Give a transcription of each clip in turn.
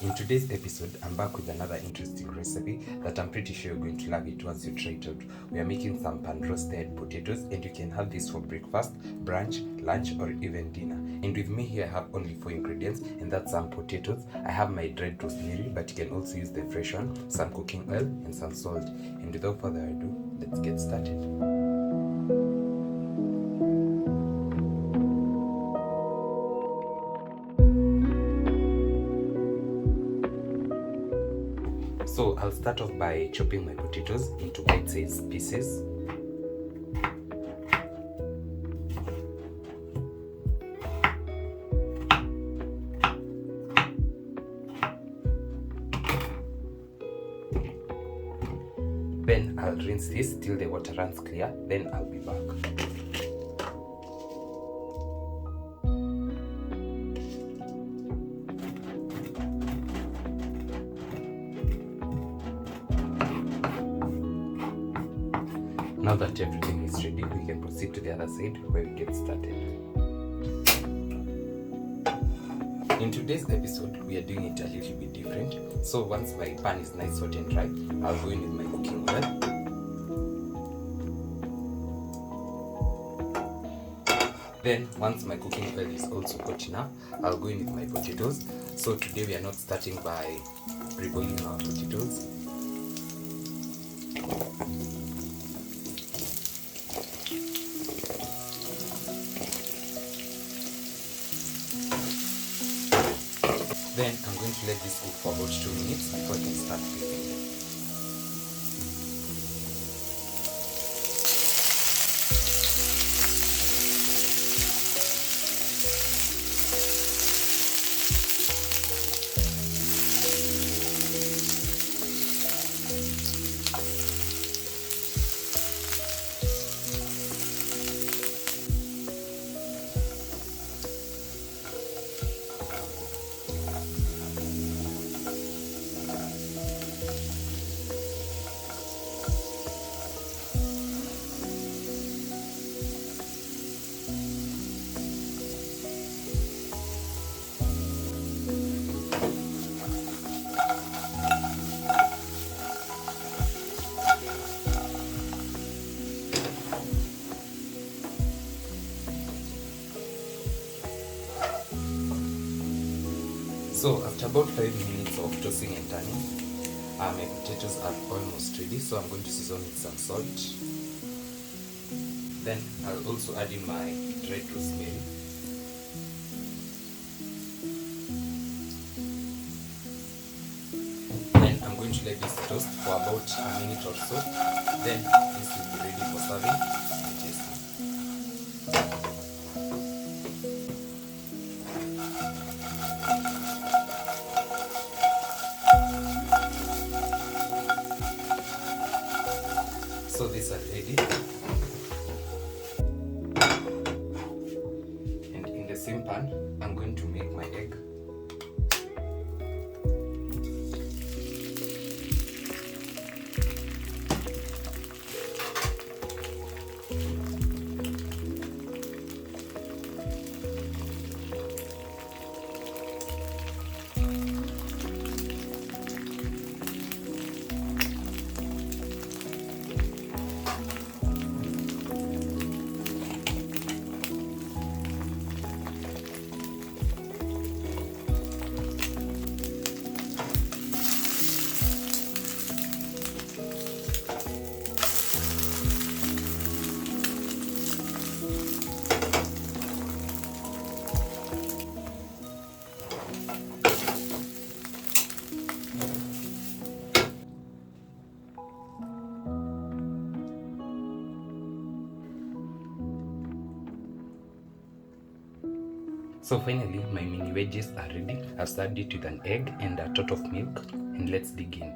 In today's episode, I'm back with another interesting recipe that I'm pretty sure you're going to love it once you try it out. We are making some pan-roasted potatoes, and you can have this for breakfast, brunch, lunch, or even dinner. And with me here, I have only 4 ingredients, and that's some potatoes. I have my dried rosemary, but you can also use the fresh one, some cooking oil, and some salt. And without further ado, let's get started. So I'll start off by chopping my potatoes into bite-sized pieces. Then I'll rinse this till the water runs clear, then I'll be back. Now that everything is ready, we can proceed to the other side where we get started. In today's episode, we are doing it a little bit different. So once my pan is nice, hot and dry, I'll go in with my cooking oil. Then once my cooking oil is also hot enough, I'll go in with my potatoes. So today we are not starting by reboiling our potatoes. Then I'm going to let this cook for about 2 minutes before I can start cooking them. So after about 5 minutes of tossing and turning, my potatoes are almost ready, so I'm going to season with some salt. Then I'll also add in my dried rosemary. Then I'm going to let this toast for about a minute or so. Then this will be ready for serving and tasting. So these are ready, and in the same pan I'm going to make my egg. So finally, my mini wedges are ready. I've served it with an egg and a tot of milk, and let's begin.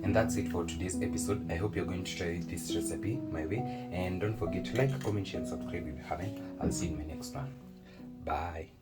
And that's it for today's episode. I hope you're going to try this recipe my way, and don't forget to like, comment, share, and subscribe if you haven't. I'll see you in my next one. Bye.